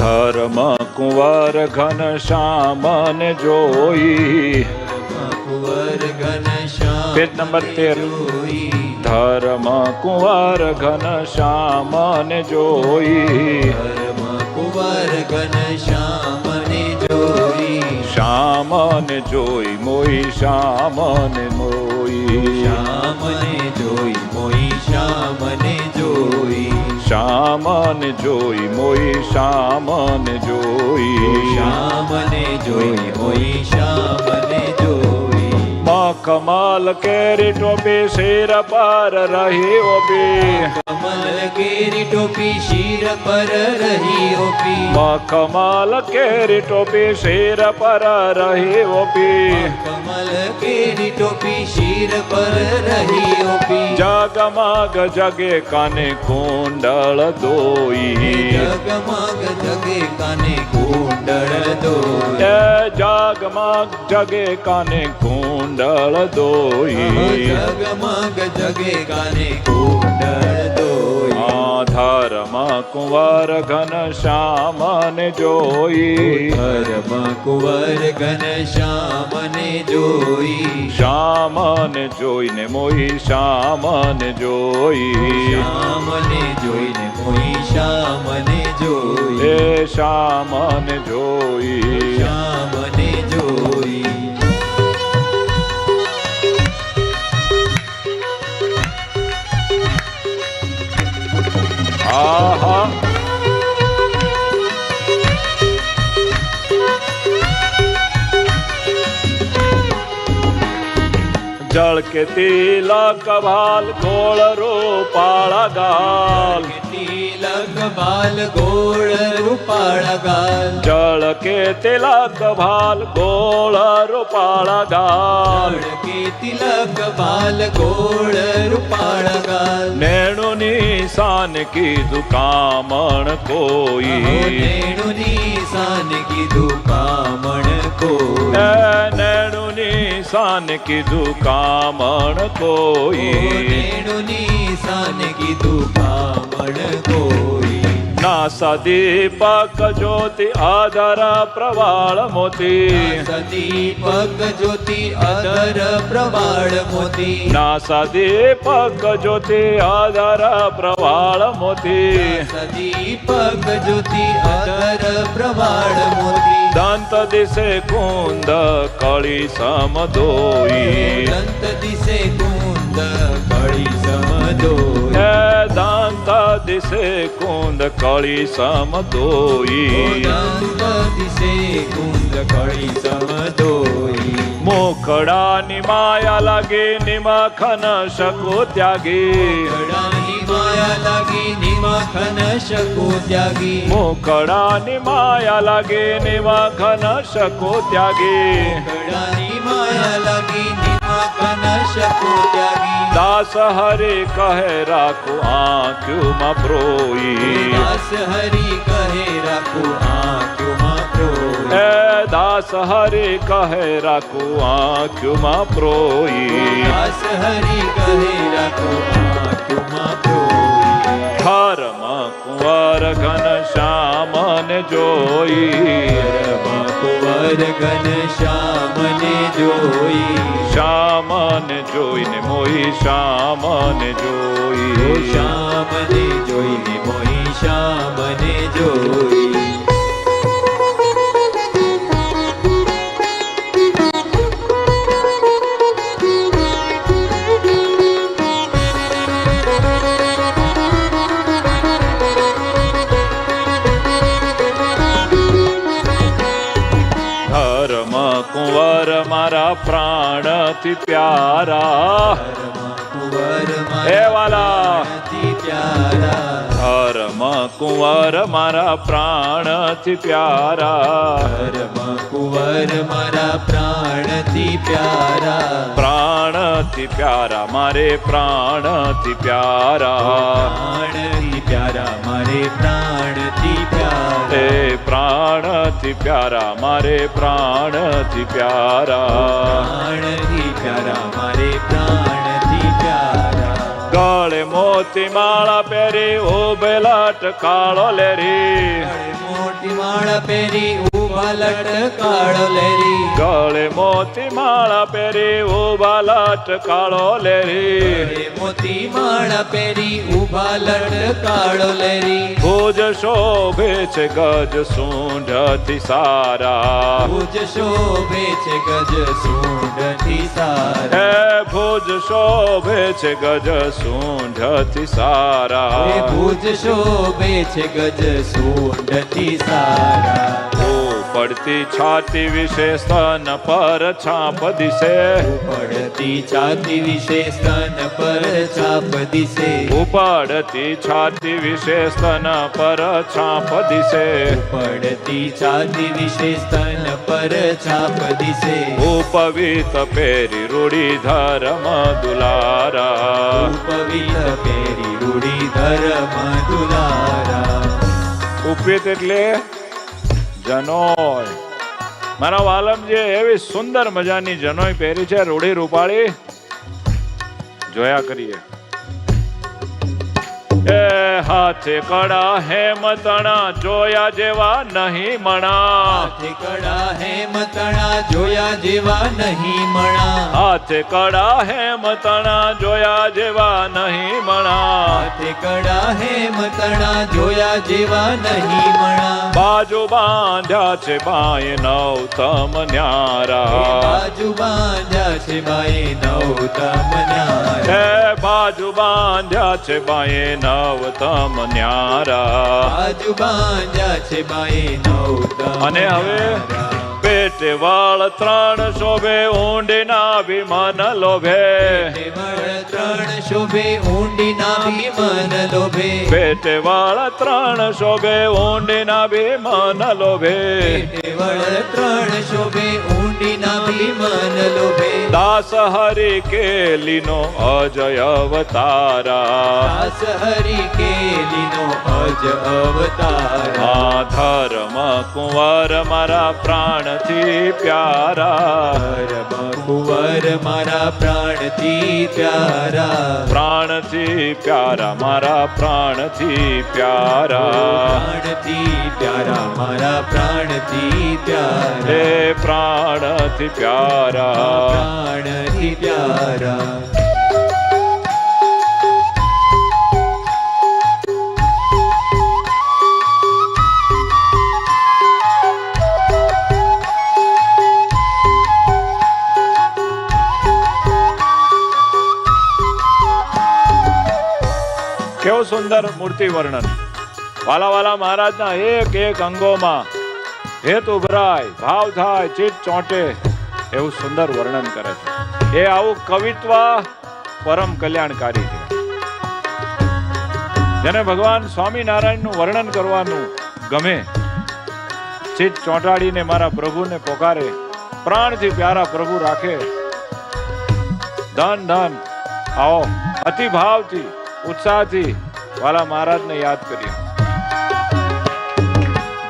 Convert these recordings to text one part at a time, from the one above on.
ધર્મ કુંવર ઘનશ્યામન જોઈ. કુંવર Ghanshyam page number 13. ધર્મ કુંવર ઘનશ્યામન જોઈ. ધર્મ કુંવર ઘનશ્યામને જોઈ. શ્યામને જોઈ મોઈ શ્યામને મોઈ. શ્યામને જોઈ મોઈ શ્યામને જોઈ. શ્યામને જોઈ મોઈ શ્યામને જોઈ. શ્યામને જોઈ મોઈ શ્યામને જોઈ. કમલ કેરી ટોપી શિર પર રહી ઓપી. કમલ કેરી ટોપી શિર પર રહી ઓપી. કમલ કેરી ટોપી શિર પર રહી ઓપી. કમલ કેરી ટોપી શિર પર રહી ઓપી. જગમગ જગે કાને કુંડળ દોઈ. જગમગ જગે કાને કુંડળ દોઈ. જગમગ જગે કાને કુંડળ દોઈ. જગમગ જગે કાને કુંડળ દોઈ. ધર્મ કુંવર ઘનશ્યામને જોઈ. ધર્મ કુંવર ઘનશ્યામને જોઈ. શ્યામને જોઈને મોઈ શ્યામને જોઈ. શ્યામને જોઈને મોઈ શ્યામને જોઈ. એ શ્યામને જોઈ. શ્યામને જોઈ. આહા જળ કે તિલક ભાલ ગોળ રૂપાળા ગાલ. તિલક બાલ ગોળ રૂપાળા ગાલ. જળ કે તિલક ભાલ ગોળ રૂપાળા ગાલ. કે તિલક બાલ ગોળ રૂપાળા ગાલ. નેણુની શાન કીધું કામણ કોઈ. નેણુની શાન કીધું કામણ કોઈ. નેણુની શાન કીધું કામણ કોઈ. નેણુની શાન કીધું કામણ કોઈ. નાસા દીપક જ્યોતિ આધાર પ્રવાળ મોતી. દીપક જ્યોતિ અધર પ્રવાળ મોતી. નાસા દીપક જ્યોતિ આધાર પ્રવાળ મોતી. દીપક જ્યોતિ અધર પ્રવાળ મોતી. દંત દિશે કુંદ કળી સમદોઈ. દંત દિશે કુંદ કળી સમદોઈ. દંત દિશે કુંદ કળી સમદોઈ. દંત દિશે કુંદ કળી સમદોઈ. મોખડાની માયા લાગે નિમખન શકો ત્યાગી. મોખડાની માયા લાગી નિમખન શકો ત્યાગી. મોખડાની માયા લાગે નિમખન શકો ત્યાગી. મોખડાની માયા લાગી નિમખન શકો ત્યાગી. દાસ હરે કહે રાખો આંખ્યુમાં પ્રોઈ. દાસ હરી કહે રાખો આંખોમાં પ્રોઈ. દાસ હરે કહે રાખો આંખ્યુમાં પ્રોઈ. દાસ હરી કહે રાખો આંખોમાં પ્રોઈ. ધર્મ કુંવર ઘનશ્યામને જોઈ. કુંવર ઘનશ્યામને જોઈ. શ્યામને જોઈને મોઈ શ્યામને જોઈ. શ્યામને જોઈને મોઈ શ્યામને જોઈ. ધર્મ કુંવર મારા પ્રાણથી પ્યારા. કુંવર હે વાલા પ્યારા. ધર્મ કુંવર મારા પ્રાણથી પ્યારા. ધર્મ કુંવર મારા પ્રાણથી પ્યારા. પ્રાણથી પ્યારા મારે પ્રાણથી પ્યારા. પ્રાણથી પ્યારા મારે પ્રાણથી પ્યારા. એ પ્રાણથી પ્યારા મારે પ્રાણથી પ્યારા. પ્રાણથી પ્યારા મારે પ્રાણથી પ્યારા. ગળે મોતી માળા પહેરી ઉભેલા કાળો લેરી. ગળે મોટી માળા પહેરી ઉભા લટકાળો લેરી. ગળે મોતી માળા પહેરી ઉભા કાળો લેરી. ગળે મોતી માળા પહેરી ઉભા લટકાળો લેરી. ભુજ શોભે છે ગજ સૂંઢથી સારા. ભુજ શોભે છે ગજ સૂંઢથી સારા. હે ભુજ શોભે છે ગજ સૂંઢથી સારા. એ ભુજ શોભે છે ગજ સૂંઢથી સારા. પડતી છાતી વિશે સ્તન પર છાપ દિશે. પડતી છાતી વિશે સ્તન પર છાપ દિશે. પડતી છાતી વિશે સ્તન પર છાપ દિશે. પડતી છાતી વિશે સ્તન પર છાપ દિશે. ઉપવિત પેરી રૂડી ધર્મ દુલારા. ઉપવિત પેરી રૂડી ધર્મ દુલારા. ઉપવિત એટલે જનોય. મારા વાલમજી એવી સુંદર મજાની જનોય પહેરી છે, રૂડી રૂપાળી. જોયા કરીએ. એ હાથે કડા હેમતણા જોયા જેવા નહીં મણા. હાથે કડા હેમતણા જોયા જેવા નહીં મણા. હાથે કડા હેમતણા જોયા જેવા નહીં મણા. હાથે કડા હેમતણા જોયા જેવા નહીં મણા. બાજુ બાંધ્યા છે બાએ નવતમ એ ન્યારા. બાજુ બાંધ્યા છે બાએ નવતમ ન્યારા. હે બાજુ બાંધ્યા છે બાએ નવતમ ન્યારા. બાજુ બાંધ્યા છે બાએ નવતમ અને હવે ન્યારા. પેટે વાળ ત્રણ શોભે ઊંડી નાભી મન લોભે. કેવળ ત્રણ શોભે ઊંડી નાભી મન લોભે. પેટે વાળ ત્રણ શોભે ઊંડી નાભી મન લોભે. કેવળ ત્રણ શોભે ઊંડી નાભી મન લોભે. દાસ હરિ કેલીનો અજય અવતારા. દાસ હરિ કેલીનો અજ અવતાર. આ ધર્મ કુંવર મારા પ્રાણથી પ્યારા. ધર્મ કુંવર મારા પ્રાણથી પ્યારા. પ્રાણથી પ્યારા મારા પ્રાણથી પ્યારા. પ્રાણથી પ્યારા મારા પ્રાણથી પ્યારા. હે પ્રાણથી પ્યારા. પ્રાણથી પ્યારા. કેવું સુંદર મૂર્તિ વર્ણન. વાલા વાલા મહારાજના એક એક અંગોમાં હેત ઉભરાય, ભાવ થાય, ચિત્ત ચોંટે એવું સુંદર વર્ણન કરે છે. એ આવું કવિત્વ પરમ કલ્યાણકારી છે. જેને ભગવાન સ્વામિનારાયણનું વર્ણન કરવાનું ગમે, ચિત્ત ચોંટાડીને મારા પ્રભુને પોકારે, પ્રાણથી પ્યારા પ્રભુ રાખે. ધન ધન આવો અતિ ભાવથી ઉત્સાહથી વાલા મહારાજને યાદ કરીએ.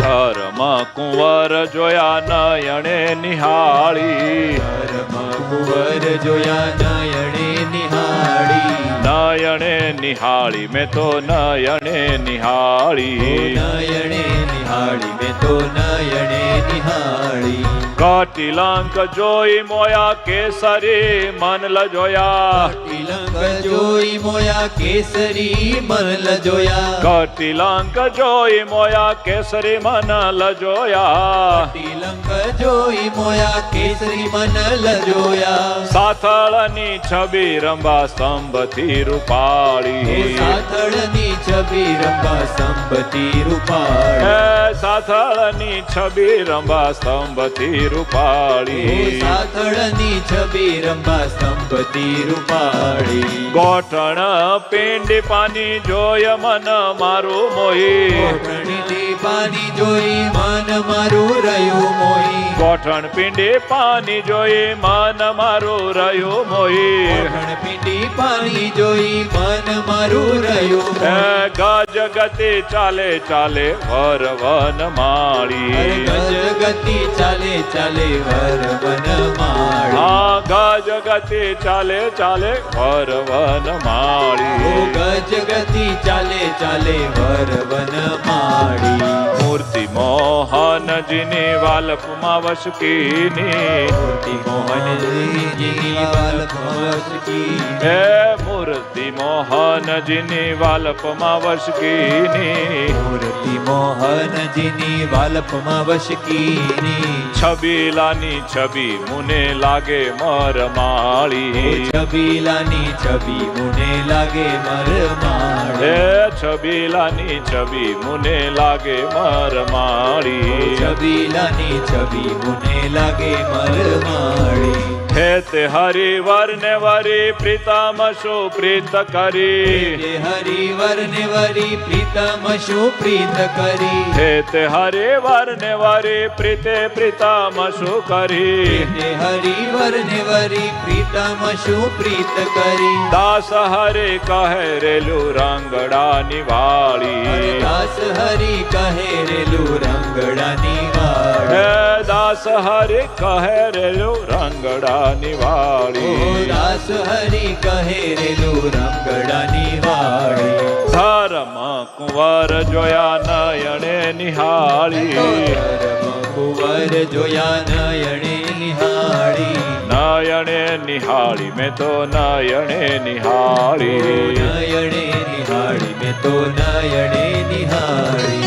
ધર્મ કુંવર જોયા નયણે નિહાળી. ધર્મ કુંવર જોયા નયણે નિહાળી. નયણે નિહાળી મેં તો નયણે નિહાળી. નયણે નિહાળી મેં તો નયણે નિહાળી. કટિલંક જોઈ મોયા કેસરી મન લજોયા. કટિલંક જોઈ મોયા કેસરી મન લજોયા. કટિલંક જોઈ મોયા કેસરી મન લજોયા. કટિલંક જોઈ મોયા કેસરી મન લજોયા. સાથળની છબી રંબા સ્તંભથી રૂપાળી. સાથળની છબી રંબા સંપતિ રૂપાળી. હે સાથળની છબી રંબા સ્તંભથી રૂપાળી. સાથળની છબી રંબા સંપતિ રૂપાળી. ગોઠણ પિંડી પાની જોય મન મારું મોહી. ગોઠણની પાની જોઈ મન મારું રહ્યું મોહી. ગોઠણ પિંડી પાની જોઈ મન મારું રહ્યું મોહી. ગોઠણ પીંડી પાની જોઈ મન મારું રહ્યું હે મોહી. ગજ ગતિ ચાલે ચાલે વર વન માળી. ગજ ગતિ ચાલે ચાલે વર વન માળી. હા ગજ ગતિ ચાલે ચાલે વર વન માળી. ગજ ગતિ ચાલે ચાલે વર વન માળી. મૂર્તિ મોહનજીની વાલપમાં વસકીની. મૂર્તિ મોહનજીની વાલપમાં વસકી. હે મૂર્તિ મોહનજીની વાલપમાં વસકીની. મૂર્તિ મોહનજીની વાલપમાં વસકીની. છબીલાની છબી મુને લાગે મરમાળી. છબીલાની છબી મુને લાગે મરમાળી. હે છબીલાની છબી મુને લાગે મરમાળી. છબીલાની છબી મુને લાગે મરમાળી. હે તે હરિવર ને વરી પ્રીતમ શું પ્રીત કરી. તે હરિવર ને વરી પ્રીતમ શું પ્રીત કરી. હે તે હરિવર ને વરી પ્રીતે પ્રીતમ શું કરી. તે હરિવર ને વરી પ્રીતમ શું પ્રીત કરી. દાસ હરે કહે રેલું રંગડાની વાળી. દાસ હરિ કહે રેલું રંગડાની વાળી. હે દાસ હરે કહે રેલું રંગડાની વાળી. દાસ હરિ કહે રેલું રંગડાની વાળી. ધર્મ કુંવર જોયા નયણે નિહાળી. ધર્મ કુંવર જોયા નયણે નિહાળી. નયણે નિહાળી મેં તો નયણે નિહાળી. નયણે નિહાળી મેં તો નયણે નિહાળી.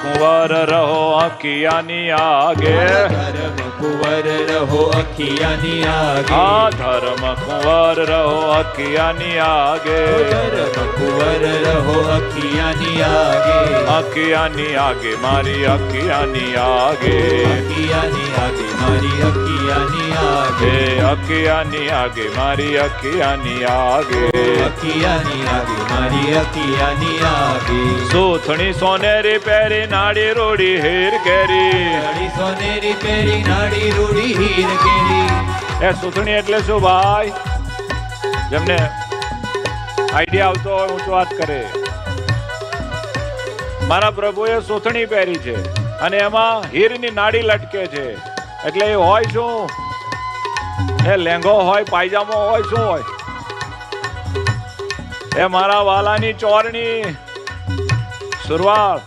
કુંવર રહો અખિયાની આગે. ધર્મ કુંવર રહો અખિયાની આગે. હા ધર્મ કુંવર રહો અખિયાની આગે. ધર્મ કુંવર રહો અખિયાની આગે. અખિયાની આગે મારી અખિયાની આગે. અખિયાની આગે મારી અખિયાની આગે. હે અખિયાની આગે મારી અખિયાની આગે. અખિયાની આગે મારી અખિયાની આગે. સોથણી સોનેરી પહેરી નાડી રોડી હેર કેરી. નાડી સોનેરી પહેરી નાડી રૂડી હીર કેરી. એ સુથણી એટલે શું ભાઈ? જેમને આઈડિયા આવતો હોય ઊંચો વાત કરે. મારા પ્રભુએ સુથણી પહેરી છે અને એમાં હીરની નાડી લટકે છે. એટલે એ હોય શું? એ લેંઘો હોય, પાયજામો હોય, શું હોય? એ મારા વાલાની ચોરણી સુરવાળ.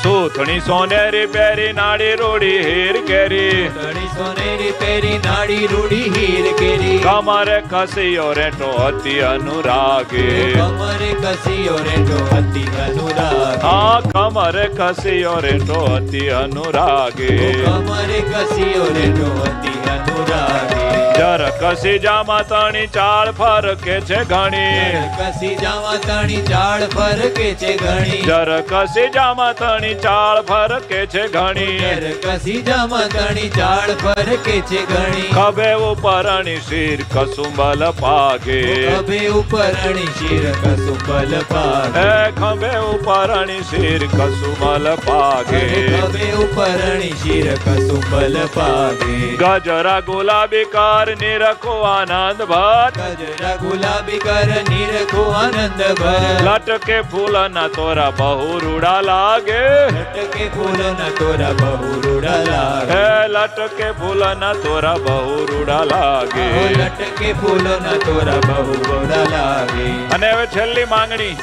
સુથણી સોનેરી પહેરી નાડી રોડી હીર કેરી. નાડી સોનેરી પહેરી નાડી રૂડી હીર કેરી. કમરે કસિયો રેટો અતિ અનુરાગે. કમરે કસિયો રેટો અતિ અનુરાગે. હા કમરે કસિયો રેટો અતિ અનુરાગે. કમરે કસિયો રેટો અતિ અનુરાગે. જર કસી જામા તણી ચાળ ફરકે છે ઘણી. કસી જાવા તણી ચાળ ફરકે છે ઘણી. જર કસી જામા તણી ચાળ ફરકે છે ઘણી. કસી જાવા તણી ચાળ ફરકે છે ઘણી. ખભે ઉપરણી શીર કસુંબલ પાગે. ખભે ઉપરણી શિર કસુંબલ પાગે. હે ખભે ઉપરણી શીર કસુંબલ પાગે. ખભે ઉપરણી શિર કસુંબલ પાગે. ગજરા ગુલાબી કાર નિરખો આનંદ ભર. ગજરા ગુલાબી કર નિરખો આનંદ ભર. લટકે ફૂલ ના તોરા બહુ રૂડા લાગે. લટકે ફૂલ ના તોરા બહુ રૂડા લાગે. હે લટકે ફૂલ ના તોરા બહુ રૂડા લાગે. લટકે ફૂલ ના તોરા બહુ રૂડા લાગે. અને હવે છેલ્લી માંગણી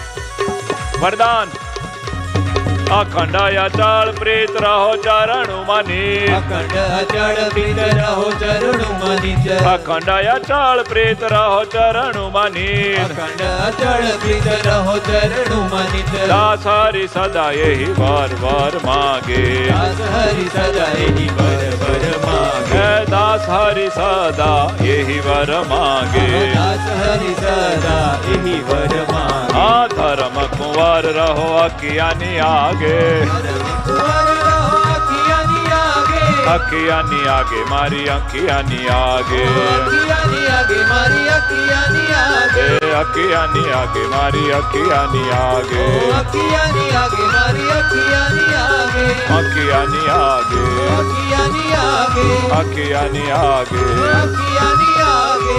વરદાન. અખંડ અચળ પ્રીત રહો ચરણું માની. અખંડ અચળ પ્રીત રહો ચરણું માની. અખંડ અચળ પ્રીત રહો ચરણું માની. અખંડ અચળ પ્રીત રહો ચરણું માની. દાસ હરિ સદા એહી વર વર માગે. દાસ હરિ સદા એહી વર વર માગે. હે દાસ હરિ સદા એહી વર માગે. દાસ હરિ સદા એહી વર માગે. આ ધર્મ કુંવર રહો અખિયાની આગે. ધર્મ કુંવર રહો અખિયાની આગે. અખિયાની આગે મારી અખિયાની આગે અખિયાની આગે મારી અખિયાની આગે અખિયાની આગે મારી અખિયાની આગે અખિયાની આગે મારી અખિયાની આગે અખિયાની આગે અખિયાની આગે અખિયાની આગે અખિયાની આગે.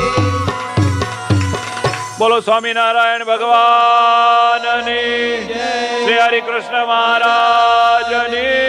બોલો સ્વામિનારાયણ ભગવાનની જય. શ્રી હરિ કૃષ્ણ મહારાજની